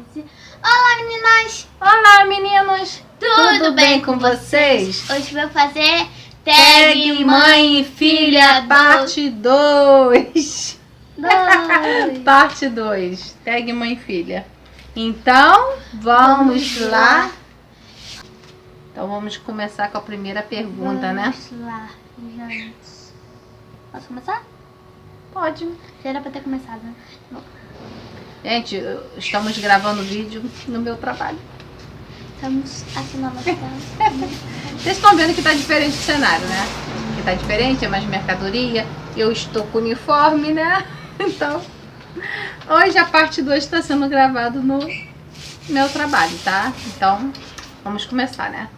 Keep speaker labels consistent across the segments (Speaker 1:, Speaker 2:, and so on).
Speaker 1: 11. Olá, meninas!
Speaker 2: Olá, meninos!
Speaker 1: Tudo bem com vocês? Hoje vou fazer
Speaker 2: Tag Mãe e Filha, parte 2. Parte 2. Tag Mãe e Filha. Então, vamos lá. Então, vamos começar com a primeira pergunta, né?
Speaker 1: Vamos lá, gente. Posso começar?
Speaker 2: Pode.
Speaker 1: Já era pra ter começado, né? Bom,
Speaker 2: Gente, estamos gravando vídeo no meu trabalho.
Speaker 1: estamos aqui na nossa
Speaker 2: Vocês estão vendo que tá diferente o cenário, né? Que tá diferente, é mais mercadoria. Eu estou com uniforme, né? Então, hoje a parte 2 está sendo gravado no meu trabalho, tá? Então, vamos começar, né?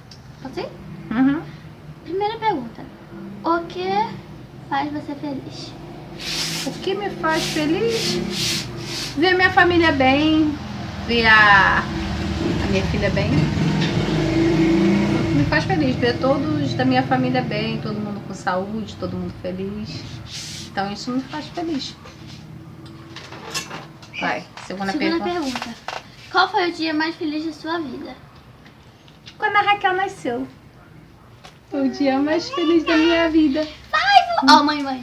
Speaker 1: Pode ir?
Speaker 2: Uhum.
Speaker 1: Primeira pergunta. O que faz você feliz?
Speaker 2: O que me faz feliz? Ver minha família bem, ver a minha filha bem. O que me faz feliz, ver todos da minha família bem, todo mundo com saúde, todo mundo feliz. Então isso me faz feliz. Vai, segunda
Speaker 1: pergunta. Qual foi o dia mais feliz da sua vida?
Speaker 2: Quando a Raquel nasceu. Foi o dia mais feliz da minha vida.
Speaker 1: Ó, mãe. Uhul,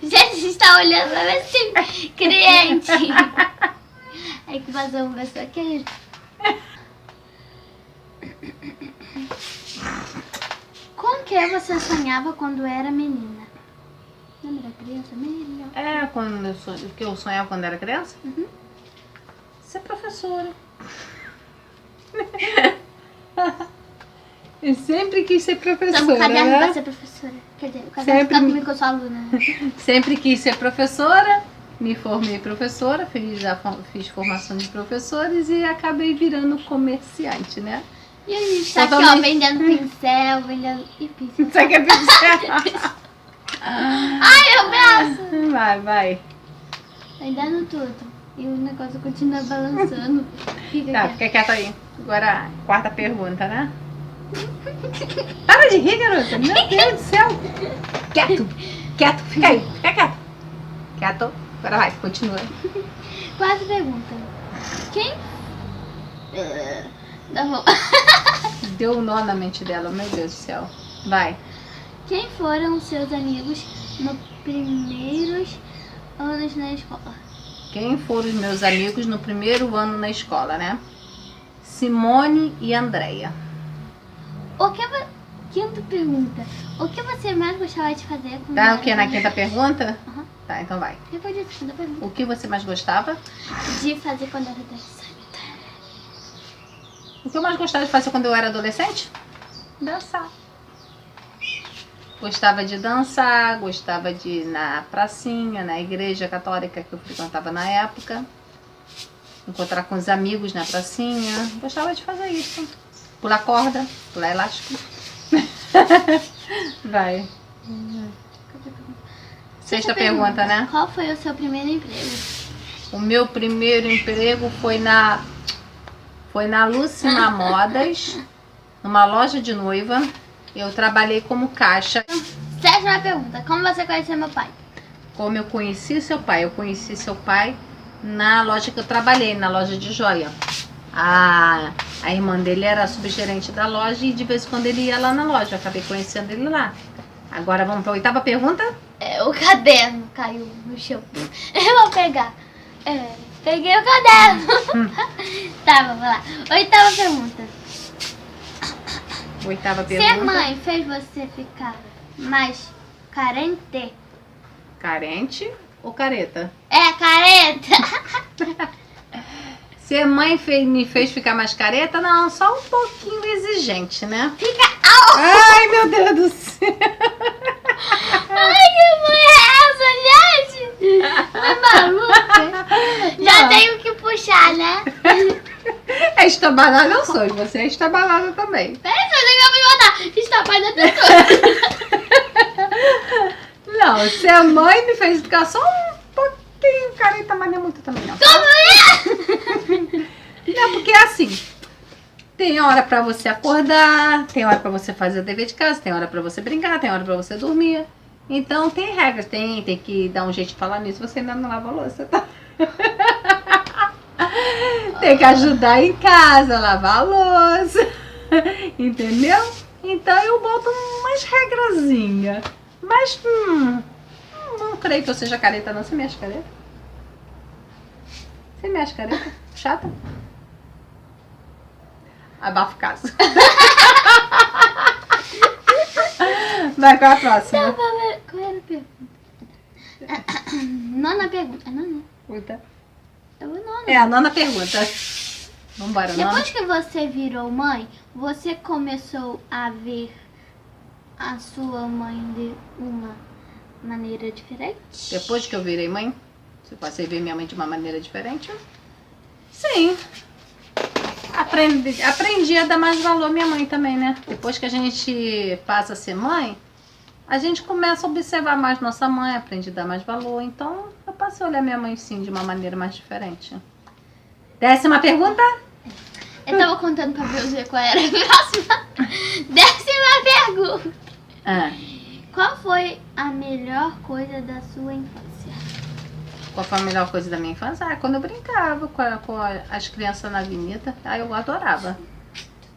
Speaker 1: gente, a gente tá olhando pra ver se cliente. Aí que vazou uma pessoa aqui. Com que você sonhava quando era menina? Lembra da criança mesmo?
Speaker 2: O que eu sonhava quando era criança?
Speaker 1: Uhum.
Speaker 2: Ser professora. Eu sempre quis ser professora.
Speaker 1: Estamos caderno
Speaker 2: né?
Speaker 1: pra ser professora. Quer dizer, o caderno tá comigo que eu sou aluna.
Speaker 2: Sempre quis ser professora, me formei professora, fiz formação de professores e acabei virando comerciante, né?
Speaker 1: E a gente tá aqui, ó, vendendo pincel, vendendo... Ih, pincel.
Speaker 2: Você quer pincel?
Speaker 1: Ai, meu braço!
Speaker 2: Vai.
Speaker 1: Vendendo tudo. E o negócio continua balançando.
Speaker 2: Tá, fica quieta aí. Agora, quarta pergunta, né? Para de rir, garota. Meu Deus do céu. Quieto. Fica aí. Fica quieto. Quieto. Agora vai, continua.
Speaker 1: Quarta pergunta. Quem... Não.
Speaker 2: Deu um nó na mente dela, meu Deus do céu. Vai.
Speaker 1: Quem foram os seus amigos nos primeiros anos na escola?
Speaker 2: Quem foram os meus amigos no primeiro ano na escola, né? Simone e Andréia.
Speaker 1: Quinta pergunta. O que você mais gostava de fazer quando
Speaker 2: Tá
Speaker 1: era
Speaker 2: o que na quinta
Speaker 1: criança?
Speaker 2: pergunta?
Speaker 1: Aham.
Speaker 2: Tá, então vai.
Speaker 1: Depois da segunda pergunta.
Speaker 2: O que você mais gostava?
Speaker 1: De fazer quando era adolescente.
Speaker 2: O que eu mais gostava de fazer quando eu era adolescente? Dançar. Gostava de dançar, gostava de ir na pracinha, na igreja católica que eu frequentava na época. Encontrar com os amigos na pracinha. Gostava de fazer isso. Pular corda, pular elástico. Vai. Sexta pergunta, né?
Speaker 1: Qual foi o seu primeiro emprego?
Speaker 2: O meu primeiro emprego foi na Lucina Modas, numa loja de noiva. Eu trabalhei como caixa.
Speaker 1: Sétima pergunta. Como você conheceu meu pai?
Speaker 2: Como eu conheci seu pai? Eu conheci seu pai na loja que eu trabalhei, na loja de joia. A irmã dele era subgerente da loja e de vez em quando ele ia lá na loja. Eu acabei conhecendo ele lá. Agora vamos para a oitava pergunta?
Speaker 1: O caderno caiu no chão. Eu vou pegar. Peguei o caderno. Tá, vamos lá. Oitava pergunta.
Speaker 2: Oitava pergunta.
Speaker 1: Ser mãe fez você ficar mais carente?
Speaker 2: Carente ou careta?
Speaker 1: Careta.
Speaker 2: Ser mãe me fez ficar mais careta? Não, só um pouquinho exigente, né? Ai, meu Deus do céu!
Speaker 1: Ai, que mãe é essa, gente? É maluca? Já tenho que puxar, né?
Speaker 2: É estabanada eu sou, e você é estabanada também.
Speaker 1: Peraí, você tem que me mandar. Está da pessoa.
Speaker 2: Não, ser mãe me fez ficar só um pouquinho careta, mas não é muito também não.
Speaker 1: Como é?
Speaker 2: Não, porque é assim, tem hora pra você acordar, tem hora pra você fazer o dever de casa, tem hora pra você brincar, tem hora pra você dormir. Então tem regras, tem que dar um jeito de falar nisso. Você ainda não lava a louça, tá? Tem que ajudar em casa, lavar a louça. Entendeu? Então eu boto umas regrazinhas. Mas não creio que eu seja careta, não. Você me acha careta? Você me acha careta? Chata? Abafa o caso. Vai, qual é a próxima?
Speaker 1: Qual era a pergunta? Nona pergunta. É nona?
Speaker 2: Puta.
Speaker 1: É o nona.
Speaker 2: É a nona pergunta. Vambora, nona.
Speaker 1: Depois que você virou mãe, você começou a ver a sua mãe de uma maneira diferente?
Speaker 2: Depois que eu virei mãe, você passei a ver minha mãe de uma maneira diferente? Sim. Aprendi a dar mais valor à minha mãe também, né? Depois que a gente passa a ser mãe, a gente começa a observar mais nossa mãe, aprende a dar mais valor. Então, eu passei a olhar minha mãe, sim, de uma maneira mais diferente. 10ª pergunta?
Speaker 1: Eu tava contando pra ver qual era a próxima. 10ª pergunta.
Speaker 2: Ah,
Speaker 1: Qual foi a melhor coisa da sua infância?
Speaker 2: qual foi a melhor coisa da minha infância? Ah, quando eu brincava com as crianças na avenida. Ah, eu adorava.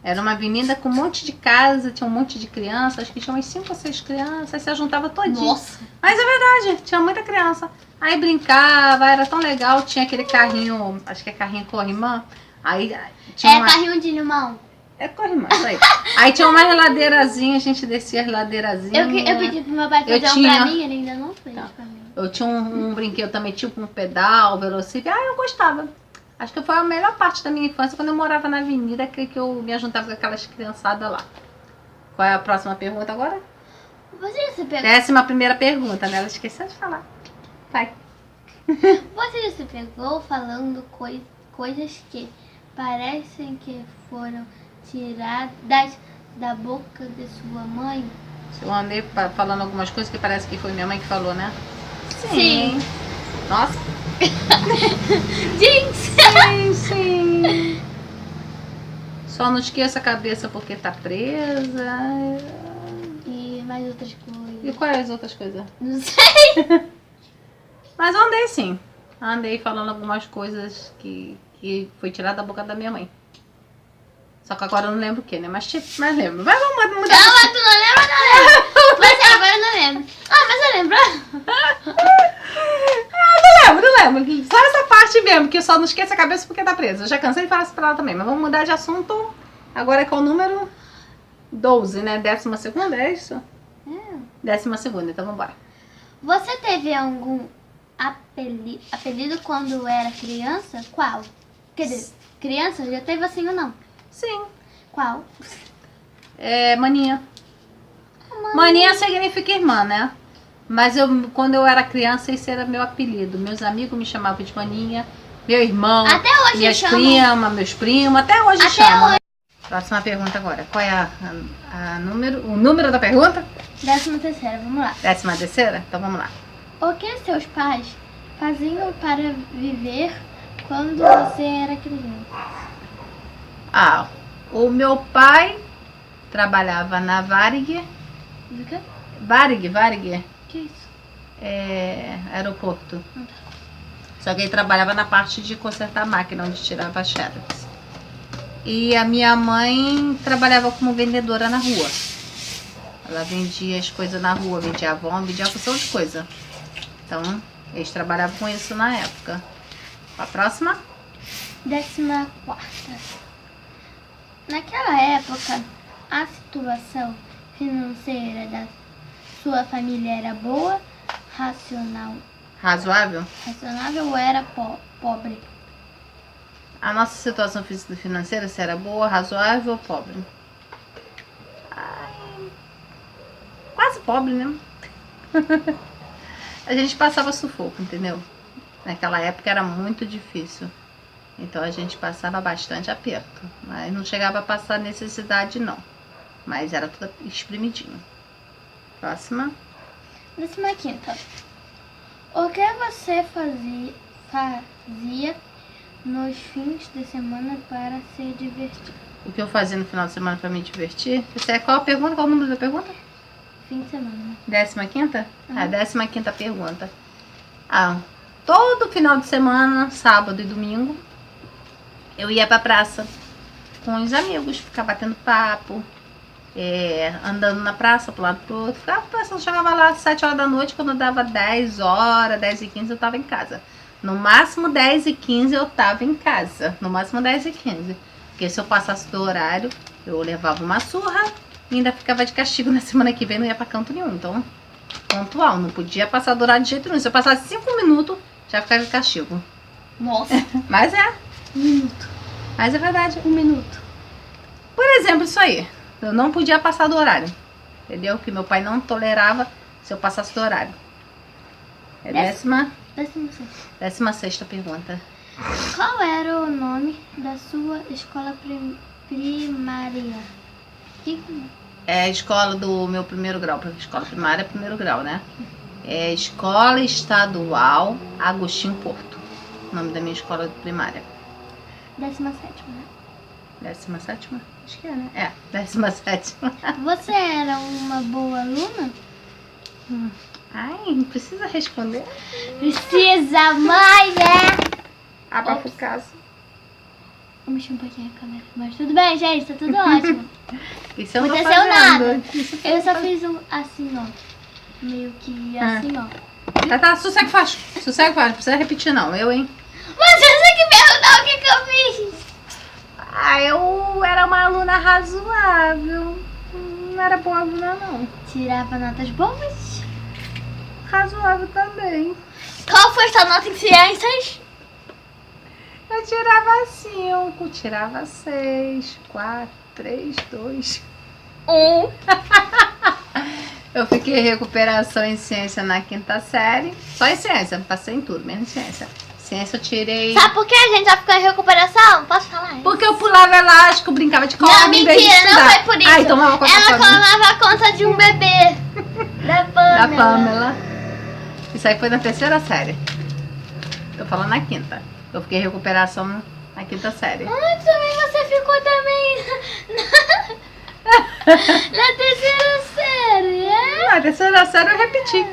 Speaker 2: Era uma avenida com um monte de casa, tinha um monte de crianças, acho que tinha umas 5 ou 6 crianças, aí você juntava todinho.
Speaker 1: Nossa.
Speaker 2: Mas é verdade, tinha muita criança. Aí brincava, era tão legal, tinha aquele carrinho, acho que é carrinho corrimã. Aí tinha
Speaker 1: Carrinho de limão.
Speaker 2: É corrimã, isso aí. Aí tinha uma reladeirazinha, a gente descia a reladeirazinha.
Speaker 1: Eu pedi pro meu pai fazer pra mim, ele ainda não fez pra mim.
Speaker 2: Eu tinha um brinquedo também, tipo um pedal, velocípede. Ah, eu gostava. Acho que foi a melhor parte da minha infância, quando eu morava na avenida, que eu me juntava com aquelas criançadas lá. Qual é a próxima pergunta agora?
Speaker 1: Você já se pegou?
Speaker 2: 11ª pergunta, né? Ela esqueceu de falar. Vai.
Speaker 1: Você já se pegou falando coisas que parecem que foram tiradas da boca de sua mãe?
Speaker 2: Eu andei falando algumas coisas que parece que foi minha mãe que falou, né?
Speaker 1: Sim.
Speaker 2: Nossa.
Speaker 1: Jinx!
Speaker 2: Sim. Só não esqueça a cabeça porque tá presa.
Speaker 1: E mais outras
Speaker 2: E
Speaker 1: coisas.
Speaker 2: quais as outras coisas?
Speaker 1: Não sei.
Speaker 2: Mas eu andei sim. Andei falando algumas coisas que foi tirada da boca da minha mãe. Só que agora eu não lembro o que, né? Mas lembro. Vai, vamos mudar.
Speaker 1: Não, mas tu não lembra, não lembro. Mas agora eu não lembro. Ah, mas eu lembro.
Speaker 2: Não lembro. Só essa parte mesmo, que eu só não esqueça a cabeça porque tá presa. Eu já cansei de falar isso pra ela também. Mas vamos mudar de assunto. Agora é qual o número? 12, né? 12ª, é isso?
Speaker 1: É.
Speaker 2: 12ª, então vamos embora.
Speaker 1: Você teve algum apelido quando era criança? Qual? Quer dizer, criança já teve assim ou não?
Speaker 2: Sim.
Speaker 1: Qual?
Speaker 2: É maninha. Maninha significa irmã, né? Mas quando eu era criança, esse era meu apelido. Meus amigos me chamavam de maninha. Meu irmão,
Speaker 1: Até hoje
Speaker 2: minhas
Speaker 1: chamam.
Speaker 2: primas, meus primos, até hoje
Speaker 1: Até
Speaker 2: chamam.
Speaker 1: hoje.
Speaker 2: Próxima pergunta agora. Qual é o número da pergunta?
Speaker 1: 13ª, vamos lá.
Speaker 2: 13ª? Então vamos lá.
Speaker 1: O que seus pais faziam para viver quando você era criança?
Speaker 2: Ah, o meu pai trabalhava na Varig.
Speaker 1: Do quê?
Speaker 2: Varig,
Speaker 1: Que isso?
Speaker 2: é aeroporto.
Speaker 1: Ah, tá.
Speaker 2: Só que ele trabalhava na parte de consertar máquina, onde tirava as xerox. E a minha mãe trabalhava como vendedora na rua. Ela vendia as coisas na rua, vendia Avon, vendia uma porção de coisa. Então, eles trabalhavam com isso na época. A próxima?
Speaker 1: 14ª. Naquela época, a situação financeira da sua família era boa,
Speaker 2: Razoável?
Speaker 1: racionável ou era pobre?
Speaker 2: A nossa situação financeira, se era boa, razoável ou pobre? Ai, quase pobre, né? A gente passava sufoco, entendeu? Naquela época era muito difícil. Então a gente passava bastante aperto. Mas não chegava a passar necessidade, não. Mas era tudo espremidinho. Próxima.
Speaker 1: 15ª. O que você fazia nos fins de semana para se divertir?
Speaker 2: O que eu fazia no final de semana para me divertir? Qual a pergunta? Qual o número da pergunta?
Speaker 1: fim de semana.
Speaker 2: 15ª? A 15ª pergunta. Todo final de semana, sábado e domingo, eu ia pra praça com os amigos, ficar batendo papo, andando na praça pro lado pro outro. Eu chegava lá às 7 horas da noite, quando dava 10 horas, 10h15 eu tava em casa. No máximo 10h15 eu tava em casa. No máximo 10h15. Porque se eu passasse do horário, eu levava uma surra e ainda ficava de castigo na semana que vem, não ia pra canto nenhum. Então, pontual, não podia passar do horário de jeito nenhum. Se eu passasse 5 minutos, já ficava de castigo.
Speaker 1: Nossa.
Speaker 2: Mas é.
Speaker 1: 1 minuto.
Speaker 2: Mas é verdade.
Speaker 1: 1 minuto.
Speaker 2: Por exemplo, isso aí. Eu não podia passar do horário. Entendeu? Que meu pai não tolerava se eu passasse do horário. É 16ª pergunta.
Speaker 1: Qual era o nome da sua escola primária?
Speaker 2: É a escola do meu primeiro grau. Escola primária é primeiro grau, né? É Escola Estadual Agostinho Porto. O nome da minha escola primária.
Speaker 1: 17ª, né?
Speaker 2: 17ª? Acho que é, né? É, 17ª.
Speaker 1: Você era uma boa aluna?
Speaker 2: Ai, não precisa responder.
Speaker 1: Precisa, mãe, né?
Speaker 2: Abafa o caso.
Speaker 1: Eu mexi um pouquinho a câmera, mas tudo bem, gente, tá tudo ótimo.
Speaker 2: Isso eu não
Speaker 1: Aconteceu
Speaker 2: tô fazendo.
Speaker 1: nada.
Speaker 2: Isso
Speaker 1: Eu só fiz um assim, ó. Meio que assim, ó.
Speaker 2: Tá, sossego faz. Sossego faz, não precisa repetir não, eu, hein?
Speaker 1: Mas você que perguntou o que eu fiz.
Speaker 2: Eu era uma aluna razoável. Não era boa aluna, não.
Speaker 1: Tirava notas boas.
Speaker 2: Razoável também.
Speaker 1: Qual foi sua nota em ciências?
Speaker 2: Eu tirava 5, tirava 6, 4, 3, 2.
Speaker 1: 1.
Speaker 2: Eu fiquei em recuperação em ciência na 5ª série. Só em ciência, passei em tudo, menos em ciência. Ciência eu tirei...
Speaker 1: Sabe por que a gente já ficou em recuperação? Posso falar?
Speaker 2: Porque eu pulava elástico, brincava de corda
Speaker 1: Não,
Speaker 2: em vez de
Speaker 1: mentira, não
Speaker 2: estudar.
Speaker 1: foi por isso.
Speaker 2: Ai, tomava conta
Speaker 1: Ela
Speaker 2: sozinha.
Speaker 1: tomava conta de um bebê. Da Pamela.
Speaker 2: Da Pamela. Isso aí foi na 3ª série. Tô falando na 5ª. Eu fiquei em recuperação na 5ª série.
Speaker 1: Ai, também você ficou também na 3ª série, é?
Speaker 2: Na 3ª série eu repeti.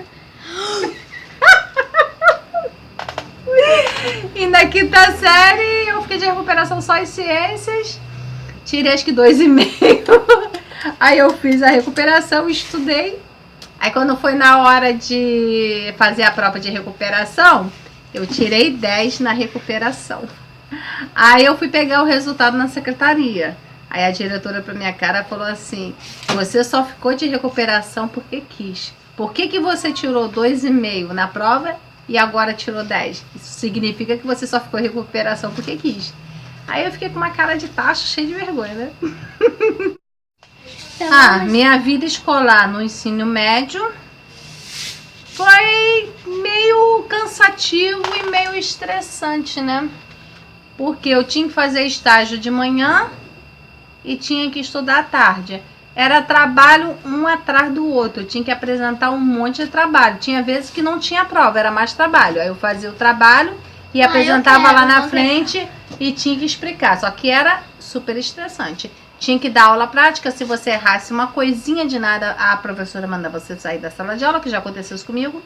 Speaker 2: E na 5ª série eu fiquei de recuperação só em ciências. Tirei acho que 2,5. Aí eu fiz a recuperação, estudei. Aí quando foi na hora de fazer a prova de recuperação, eu tirei 10 na recuperação. Aí eu fui pegar o resultado na secretaria. Aí a diretora pra minha cara falou assim: você só ficou de recuperação porque quis. Por que você tirou 2,5 na prova e agora tirou 10? Isso significa que você só ficou em recuperação porque quis. Aí eu fiquei com uma cara de tacho, cheia de vergonha, né? Minha vida escolar no ensino médio foi meio cansativo e meio estressante, né? Porque eu tinha que fazer estágio de manhã e tinha que estudar à tarde. Era trabalho um atrás do outro, eu tinha que apresentar um monte de trabalho. Tinha vezes que não tinha prova, era mais trabalho. Aí eu fazia o trabalho e apresentava lá na frente e tinha que explicar. Só que era super estressante. Tinha que dar aula prática, se você errasse uma coisinha de nada, a professora manda você sair da sala de aula, que já aconteceu isso comigo.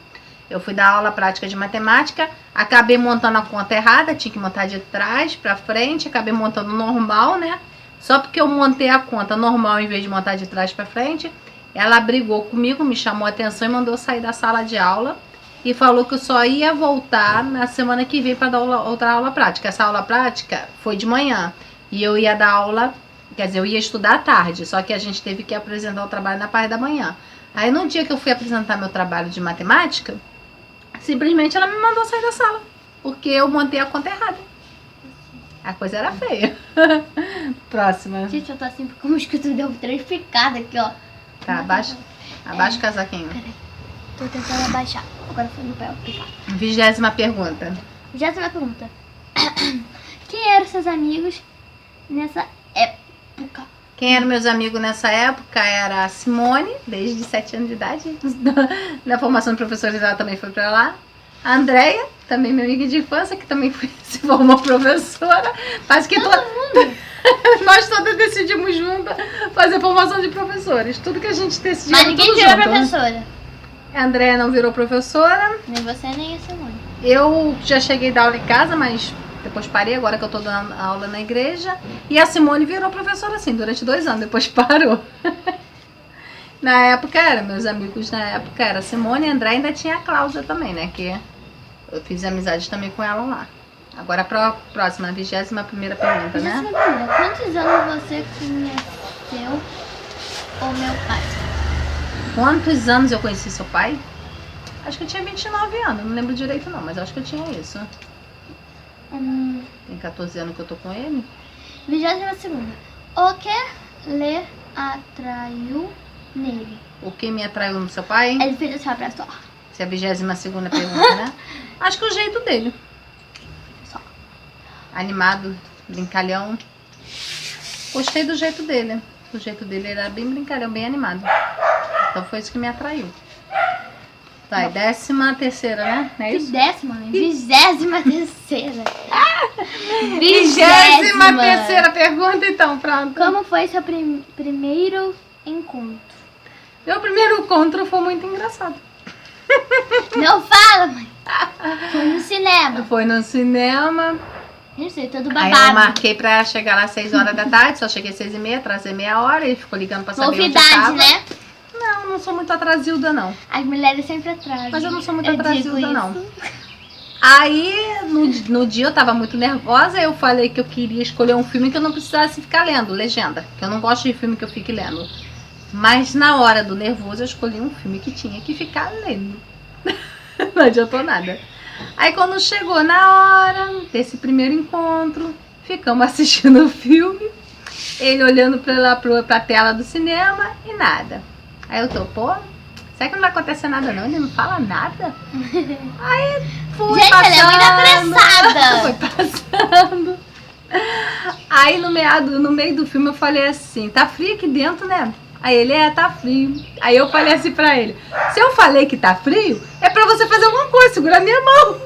Speaker 2: Eu fui dar aula prática de matemática, acabei montando a conta errada, tinha que montar de trás pra frente, acabei montando normal, né? Só porque eu montei a conta normal em vez de montar de trás pra frente, ela brigou comigo, me chamou a atenção e mandou sair da sala de aula e falou que eu só ia voltar na semana que vem para dar outra aula prática. Essa aula prática foi de manhã e eu ia dar aula, quer dizer, eu ia estudar à tarde, só que a gente teve que apresentar o trabalho na parte da manhã. Aí no dia que eu fui apresentar meu trabalho de matemática, simplesmente ela me mandou sair da sala, porque eu montei a conta errada. A coisa era feia. Próxima.
Speaker 1: Gente, eu tô assim porque o mosquito deu 3 picadas aqui, ó.
Speaker 2: Tá, abaixa o casaquinho.
Speaker 1: Peraí. Tô tentando abaixar. Agora foi no pé picar.
Speaker 2: 20ª pergunta.
Speaker 1: 20ª pergunta. Quem eram seus amigos nessa época?
Speaker 2: Quem eram meus amigos nessa época era a Simone, desde 7 anos de idade. Na formação de professores ela também foi pra lá. A Andréia, também minha amiga de infância, que também se formou professora. Quase que
Speaker 1: Todo mundo.
Speaker 2: Nós todas decidimos juntas fazer formação de professores. Tudo que a gente decidiu.
Speaker 1: Mas ninguém virou professora.
Speaker 2: A Andréia não virou professora.
Speaker 1: Nem você, nem a Simone.
Speaker 2: Eu já cheguei a dar aula em casa, mas depois parei, agora que eu tô dando aula na igreja. E a Simone virou professora, assim, durante 2 anos, depois parou. Na época era, meus amigos na época era a Simone e a Andréia, ainda tinha a Cláudia também, né? Que eu fiz amizade também com ela lá. Agora pra próxima, a 21ª pergunta, né?
Speaker 1: Quantos anos você conheceu o meu pai?
Speaker 2: Quantos anos eu conheci seu pai? Acho que eu tinha 29 anos, não lembro direito não, mas acho que eu tinha isso. Tem 14 anos que eu tô com ele.
Speaker 1: 22ª. O que lhe atraiu nele?
Speaker 2: O que me atraiu no seu pai?
Speaker 1: Ele fez essa pra só.
Speaker 2: Se é a 22ª pergunta, né? Acho que o jeito dele.
Speaker 1: Só.
Speaker 2: Animado, brincalhão. Gostei do jeito dele. O jeito dele era bem brincalhão, bem animado. Então foi isso que me atraiu. Vai, 13ª, né? Não é
Speaker 1: Que
Speaker 2: isso?
Speaker 1: 23ª.
Speaker 2: 23ª pergunta, então, pronto.
Speaker 1: Como foi seu primeiro encontro?
Speaker 2: Meu primeiro encontro foi muito engraçado.
Speaker 1: Não fala, mãe. Foi no cinema.
Speaker 2: Foi no cinema.
Speaker 1: Não sei, todo
Speaker 2: Aí eu
Speaker 1: babado.
Speaker 2: marquei pra chegar lá às 6 horas da tarde, só cheguei às 6h30, atrasei meia hora, ele ficou ligando pra saber onde eu
Speaker 1: Novidade,
Speaker 2: tava.
Speaker 1: né?
Speaker 2: Não, não sou muito atrasilda, não.
Speaker 1: As mulheres sempre atrasam.
Speaker 2: Mas eu não sou muito
Speaker 1: Eu digo
Speaker 2: atrasilda,
Speaker 1: isso.
Speaker 2: não. Aí, no dia eu tava muito nervosa, eu falei que eu queria escolher um filme que eu não precisasse ficar lendo, legenda. Que eu não gosto de filme que eu fique lendo. Mas na hora do nervoso eu escolhi um filme que tinha que ficar lendo. Não adiantou nada. Aí quando chegou na hora desse primeiro encontro, ficamos assistindo o filme, ele olhando pra tela do cinema e nada. Aí eu tô, pô, será que não vai acontecer nada não? Ele não fala nada? Aí fui
Speaker 1: Gente,
Speaker 2: passando,
Speaker 1: ela é muito apressada.
Speaker 2: Foi passando. Aí no meio do filme eu falei assim, tá frio aqui dentro, né? Aí ele, tá frio. Aí eu falei assim pra ele, se eu falei que tá frio, é pra você fazer alguma coisa, segura a minha mão.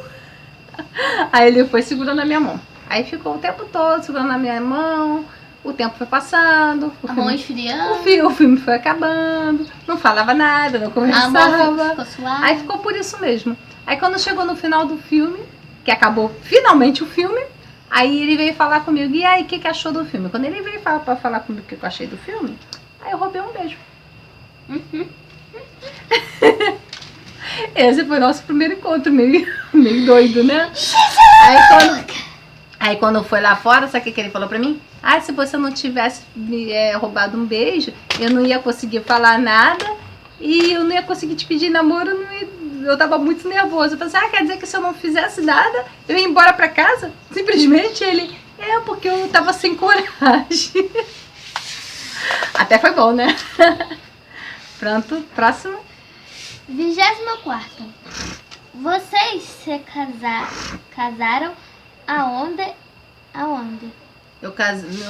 Speaker 2: Aí ele foi segurando a minha mão. Aí ficou o tempo todo segurando a minha mão, o tempo foi passando.
Speaker 1: A mão esfriando.
Speaker 2: O filme foi acabando, não falava nada, não
Speaker 1: A
Speaker 2: conversava.
Speaker 1: mão ficou suave.
Speaker 2: Aí ficou por isso mesmo. Aí quando chegou no final do filme, que acabou finalmente o filme, aí ele veio falar comigo, e aí, o que achou do filme? Quando ele veio pra falar comigo o que eu achei do filme, aí eu roubei um beijo. Esse foi o nosso primeiro encontro, meio doido, né? Aí quando foi lá fora, sabe o que ele falou pra mim? Ah, se você não tivesse me roubado um beijo, eu não ia conseguir falar nada e eu não ia conseguir te pedir namoro, eu tava muito nervoso. Eu falei assim, quer dizer que se eu não fizesse nada, eu ia embora pra casa? Simplesmente ele, porque eu tava sem coragem. Até foi bom, né? Pronto, próximo.
Speaker 1: 24ª. Vocês se casaram aonde?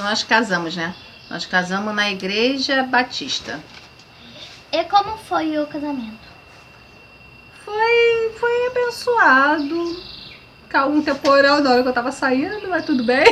Speaker 2: Nós casamos, né? Nós casamos na Igreja Batista.
Speaker 1: E como foi o casamento?
Speaker 2: Foi abençoado. Caiu um temporal na hora que eu tava saindo, mas tudo bem.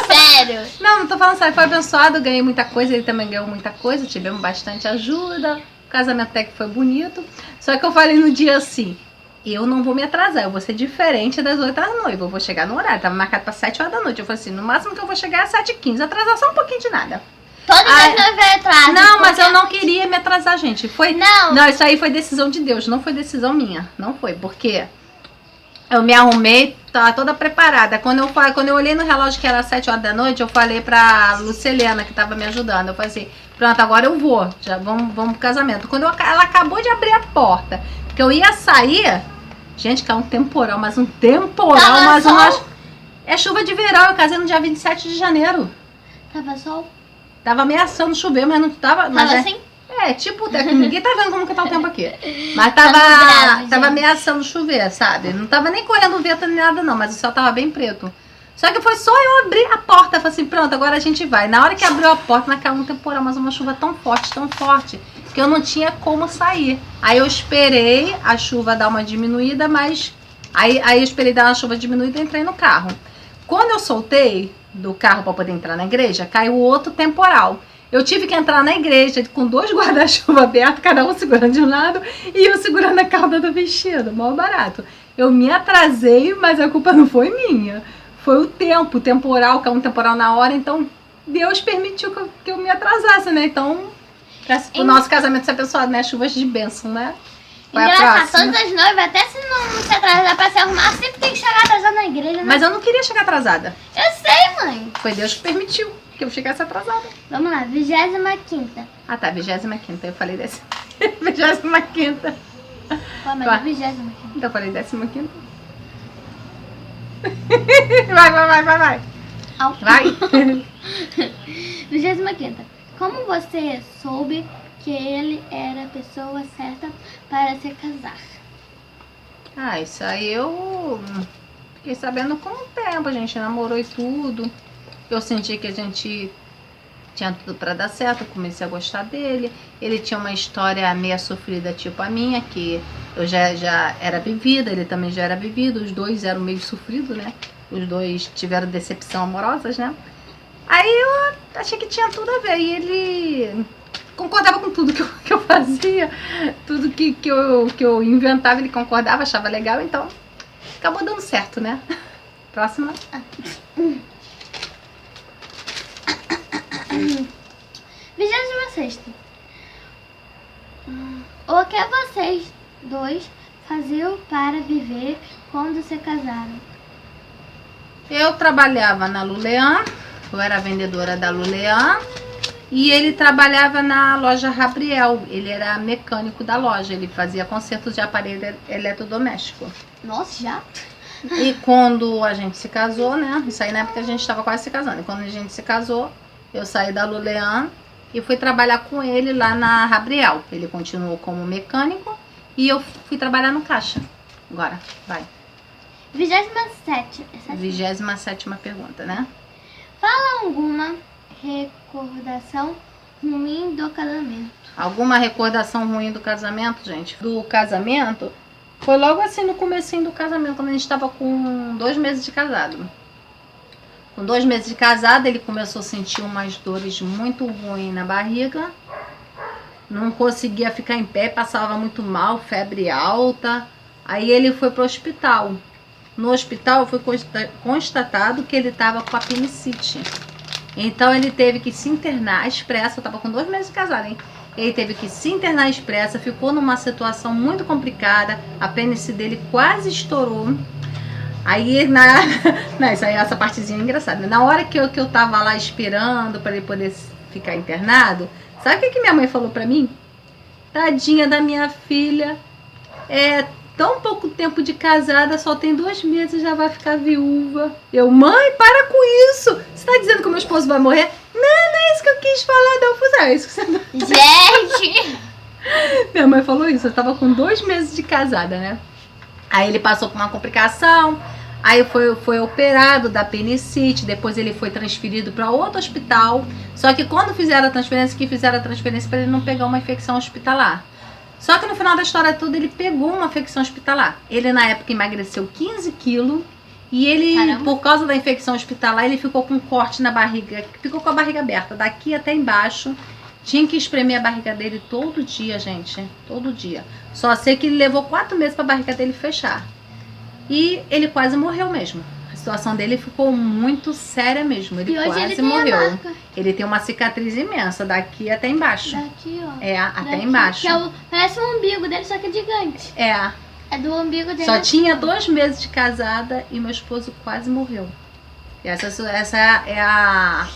Speaker 1: Sério?
Speaker 2: Não tô falando sério, foi abençoado, eu ganhei muita coisa, ele também ganhou muita coisa, tivemos bastante ajuda, o casamento até que foi bonito. Só que eu falei no dia assim, eu não vou me atrasar, eu vou ser diferente das outras noivas, eu vou chegar no horário, tava marcado pra 7 horas da noite. Eu falei assim, no máximo que eu vou chegar é 7h15, atrasar só um pouquinho de nada.
Speaker 1: Todas as noivas atrasam.
Speaker 2: Não, mas eu não queria me atrasar, gente.
Speaker 1: Não.
Speaker 2: Não, isso aí foi decisão de Deus, não foi decisão minha. Não foi, porque eu me arrumei, tava toda preparada. Quando eu olhei no relógio que era 7 horas da noite, eu falei pra Lucilena, que tava me ajudando. Eu falei assim, pronto, agora eu vou. Já vamos pro casamento. Quando ela acabou de abrir a porta, que eu ia sair, gente, caiu um temporal, mas um temporal,
Speaker 1: Tava
Speaker 2: mas
Speaker 1: sol?
Speaker 2: umas... É chuva de verão, eu casei no dia 27 de janeiro.
Speaker 1: Tava sol?
Speaker 2: Tava ameaçando chover, mas não tava... Mas
Speaker 1: Tava assim?
Speaker 2: Tipo, ninguém tá vendo como que tá o tempo aqui. Mas
Speaker 1: Tá bravo,
Speaker 2: tava
Speaker 1: gente.
Speaker 2: ameaçando chover, sabe? Não tava nem correndo vento nem nada não, mas o céu tava bem preto. Só que foi só eu abrir a porta, falei assim, pronto, agora a gente vai. Na hora que abriu a porta, caiu um temporal, mas uma chuva tão forte, que eu não tinha como sair. Aí eu esperei a chuva dar uma diminuída, mas... Aí eu esperei dar uma chuva diminuída e entrei no carro. Quando eu soltei do carro para poder entrar na igreja, caiu outro temporal. Eu tive que entrar na igreja com 2 guarda-chuva abertos, cada um segurando de um lado e eu segurando a cauda do vestido, mal barato. Eu me atrasei, mas a culpa não foi minha. Foi o tempo, o temporal, caiu um temporal na hora, então Deus permitiu que eu me atrasasse, né? Então, o nosso casamento ser abençoado, né? Chuvas de bênção, né?
Speaker 1: Engraçado, todas as noivas, até se não se atrasar pra se arrumar, sempre tem que chegar atrasada na igreja, né?
Speaker 2: Mas eu não queria chegar atrasada.
Speaker 1: Eu sei, mãe.
Speaker 2: Foi Deus que permitiu que eu chegasse atrasada.
Speaker 1: Vamos lá, 25ª.
Speaker 2: Ah, tá, 25ª. Eu falei 25ª.
Speaker 1: Pô, mas é 25ª.
Speaker 2: Então eu falei 15ª. Vai.
Speaker 1: Au.
Speaker 2: Vai.
Speaker 1: 25ª. Como você soube que ele era a pessoa certa para se casar?
Speaker 2: Ah, isso aí eu fiquei sabendo com o tempo. A gente namorou e tudo. Eu senti que a gente tinha tudo para dar certo. Eu comecei a gostar dele. Ele tinha uma história meio sofrida, tipo a minha, que eu já era vivida, ele também já era vivido. Os dois eram meio sofridos, né? Os dois tiveram decepção amorosas, né? Aí eu achei que tinha tudo a ver. E ele concordava com tudo que eu fazia, tudo que eu inventava, ele concordava, achava legal, então acabou dando certo, né? Próxima.
Speaker 1: 26ª. O que vocês dois faziam para viver quando se casaram?
Speaker 2: Eu trabalhava na Lulean, eu era vendedora da Lulean. E ele trabalhava na loja Gabriel, ele era mecânico da loja, ele fazia consertos de aparelho eletrodoméstico.
Speaker 1: Nossa, já?
Speaker 2: E quando a gente se casou, né, isso aí na época a gente estava quase se casando, e quando a gente se casou, eu saí da Lulean e fui trabalhar com ele lá na Gabriel. Ele continuou como mecânico e eu fui trabalhar no caixa. Agora, vai. 27ª pergunta, né?
Speaker 1: Fala alguma recordação ruim do casamento.
Speaker 2: Alguma recordação ruim do casamento, gente? Do casamento, foi logo assim no comecinho do casamento, quando a gente estava com 2 meses de casado. Com 2 meses de casado, ele começou a sentir umas dores muito ruins na barriga. Não conseguia ficar em pé, passava muito mal, febre alta. Aí ele foi para o hospital. No hospital foi constatado que ele estava com apendicite. Então ele teve que se internar expressa, eu tava com 2 meses de casado, hein? Ele teve que se internar expressa, ficou numa situação muito complicada, a apêndice dele quase estourou. Aí, essa partezinha é engraçada. Na hora que eu tava lá esperando para ele poder ficar internado, sabe o que minha mãe falou pra mim? Tadinha da minha filha, tão pouco tempo de casada, só tem 2 meses, já vai ficar viúva. Eu, mãe, para com isso! Você tá dizendo que o meu esposo vai morrer? Não é isso que eu quis falar, não. É isso que você não...
Speaker 1: Gente!
Speaker 2: Minha mãe falou isso, eu tava com 2 meses de casada, né? Aí ele passou por uma complicação, aí foi operado da apendicite, depois ele foi transferido para outro hospital. Só que quando fizeram a transferência, para ele não pegar uma infecção hospitalar. Só que no final da história toda ele pegou uma infecção hospitalar. Ele na época emagreceu 15 quilos e ele, caramba, por causa da infecção hospitalar, ele ficou com um corte na barriga, ficou com a barriga aberta, daqui até embaixo. Tinha que espremer a barriga dele todo dia, gente, todo dia. Só sei que ele levou 4 meses para a barriga dele fechar. E ele quase morreu mesmo. A situação dele ficou muito séria mesmo. Ele quase morreu. Ele tem uma cicatriz imensa, daqui até embaixo.
Speaker 1: Daqui, ó.
Speaker 2: Até embaixo.
Speaker 1: Que parece um umbigo dele, só que é gigante.
Speaker 2: É
Speaker 1: do umbigo dele.
Speaker 2: Só tinha 2 meses de casada e meu esposo quase morreu. E essa é a...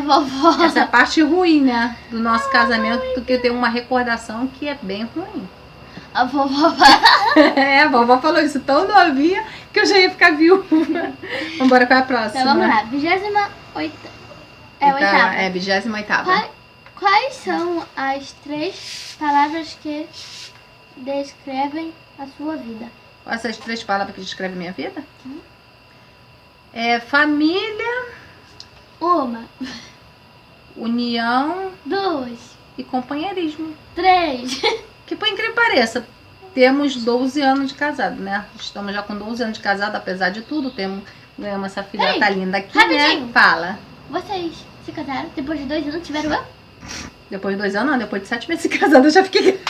Speaker 1: vovó.
Speaker 2: Essa é a parte ruim, né? Do nosso casamento, porque eu tenho uma recordação que é bem ruim.
Speaker 1: A vovó
Speaker 2: a vovó falou isso tão novinha que eu já ia ficar viúva. Vambora com a próxima.
Speaker 1: Então vamos lá, 28ª.
Speaker 2: Oitava. 28ª.
Speaker 1: Quais são as 3 palavras que descrevem a sua vida?
Speaker 2: Quais são as 3 palavras que descrevem a minha vida? Família.
Speaker 1: 1.
Speaker 2: União.
Speaker 1: 2.
Speaker 2: E companheirismo.
Speaker 1: 3.
Speaker 2: Que por incrível que pareça, temos 12 anos de casado, né? Estamos já com 12 anos de casado, apesar de tudo. Ganhamos essa filhota linda aqui,
Speaker 1: rapidinho.
Speaker 2: né? Fala.
Speaker 1: Vocês se casaram depois de 2 anos, tiveram eu?
Speaker 2: Depois de 2 anos, não. Depois de 7 meses de casado, eu já fiquei...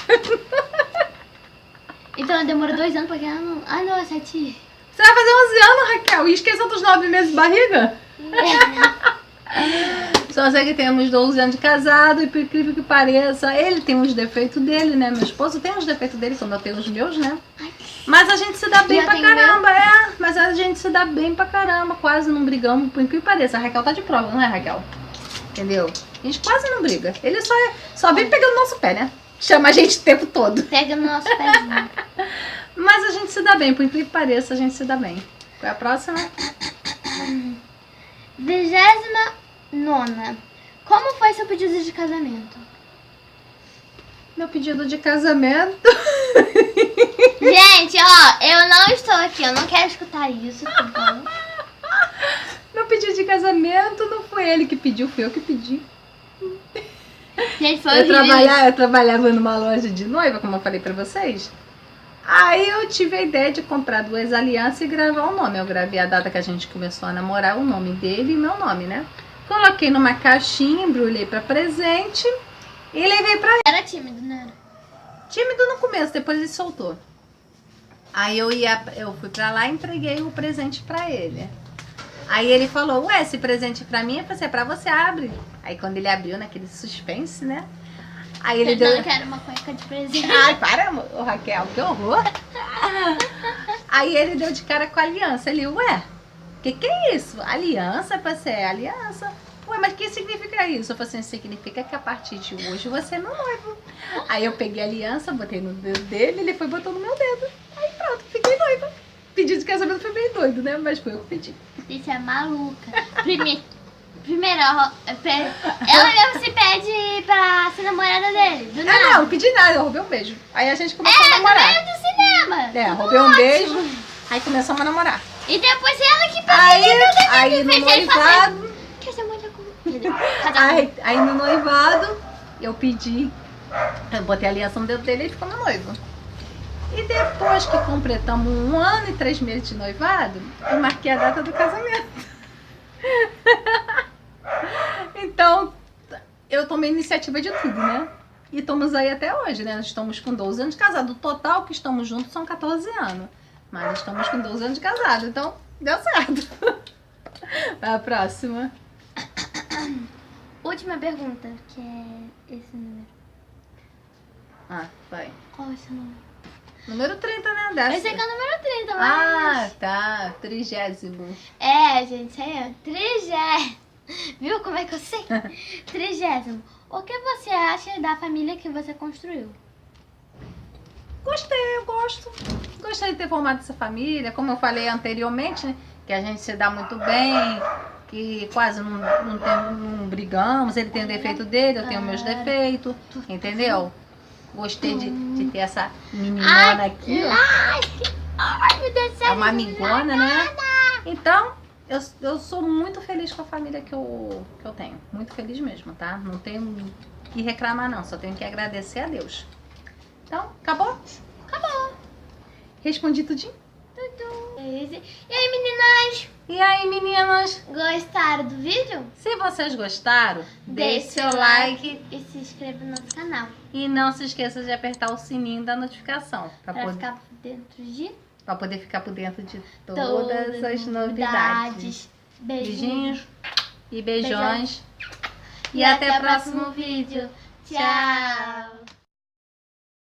Speaker 1: Então demorou 2 anos pra ganhar. Ah, não, 7.
Speaker 2: Você vai fazer 11 anos, Raquel, e esqueceu dos 9 meses de barriga? Só sei que temos 12 anos de casado e por incrível que pareça, ele tem uns defeitos dele, né? Meu esposo tem uns defeitos dele, como eu tenho os meus, né? Mas a gente se dá bem pra caramba, mas a gente se dá bem pra caramba, quase não brigamos, por incrível que pareça. A Raquel tá de prova, não é, Raquel? Entendeu? A gente quase não briga. Ele só vem pegando no nosso pé, né? Chama a gente o tempo todo.
Speaker 1: Pega no nosso pezinho.
Speaker 2: Mas a gente se dá bem, por incrível que pareça, a gente se dá bem. Qual é a próxima?
Speaker 1: 29ª. Como foi seu pedido de casamento?
Speaker 2: Meu pedido de casamento.
Speaker 1: Gente, ó, eu não estou aqui, eu não quero escutar isso, tá bom?
Speaker 2: Meu pedido de casamento não foi ele que pediu, foi eu que pedi.
Speaker 1: Gente, foi horrível.
Speaker 2: Eu trabalhava numa loja de noiva, como eu falei pra vocês. Aí eu tive a ideia de comprar 2 alianças e gravar o nome. Eu gravei a data que a gente começou a namorar, o nome dele e meu nome, né? Coloquei numa caixinha, embrulhei pra presente e levei pra ele.
Speaker 1: Era tímido, não era?
Speaker 2: Tímido no começo, depois ele soltou. Aí eu fui pra lá e entreguei o presente pra ele. Aí ele falou, ué, esse presente pra mim? Eu falei, é pra você, abre. Aí quando ele abriu, naquele suspense, né? Aí ele deu...
Speaker 1: não quero uma cueca de presente.
Speaker 2: Ai, para, ô, Raquel, que horror. Aí ele deu de cara com a aliança. Ele, ué, que é isso? Aliança? Eu falei, é aliança. Ué, mas o que significa isso? Eu falei assim, significa que a partir de hoje você é meu noivo. Aí eu peguei a aliança, botei no dedo dele, ele foi botou no meu dedo. Aí pronto, fiquei noiva. Pedido de casamento foi meio doido, né? Mas foi eu que pedi.
Speaker 1: Isso é maluca. Primeiro, ela mesmo se pede pra ser namorada dele, do nada.
Speaker 2: Não, não pedi nada, eu roubei um beijo. Aí a gente começou a namorar.
Speaker 1: No meio do cinema.
Speaker 2: Roubei um beijo, aí começamos a namorar.
Speaker 1: E depois ela que pediu.
Speaker 2: Aí no noivado...
Speaker 1: Quer ser mãe da comida?
Speaker 2: Aí no noivado, eu pedi, eu botei a aliança no dedo dele e ele ficou meu noivo. E depois que completamos 1 ano e 3 meses de noivado, eu marquei a data do casamento. Então, eu tomei iniciativa de tudo, né? E estamos aí até hoje, né? Nós estamos com 12 anos de casado. O total que estamos juntos são 14 anos. Mas estamos com 12 anos de casado, então deu certo. Vai a próxima.
Speaker 1: Última pergunta, que é esse número.
Speaker 2: Vai.
Speaker 1: Qual é esse número?
Speaker 2: Número 30, né?
Speaker 1: Esse aqui é o número 30, mas...
Speaker 2: tá. 30º.
Speaker 1: É, gente, é 30. Viu como é que eu sei? 30º. O que você acha da família que você construiu?
Speaker 2: Gostei, eu gosto. Gostei de ter formado essa família. Como eu falei anteriormente, né? Que a gente se dá muito bem, que quase não brigamos. Ele tem o defeito dele, eu tenho meus defeitos, entendeu? Gostei de ter essa meninona aqui, ó.
Speaker 1: Ai, meu Deus do céu.
Speaker 2: É uma amigona, né? Então, eu sou muito feliz com a família que eu tenho. Muito feliz mesmo, tá? Não tenho que reclamar, não. Só tenho que agradecer a Deus. Então, acabou?
Speaker 1: Acabou.
Speaker 2: Respondi tudinho?
Speaker 1: Tudo. E aí, meninas?
Speaker 2: E aí, meninas?
Speaker 1: Gostaram do vídeo?
Speaker 2: Se vocês gostaram,
Speaker 1: Deixe seu like e se inscreva no nosso canal.
Speaker 2: E não se esqueça de apertar o sininho da notificação.
Speaker 1: Pra ficar por dentro de...
Speaker 2: Pra poder ficar por dentro de todas as novidades. Beijinhos e beijões. E até o próximo vídeo.
Speaker 1: Tchau!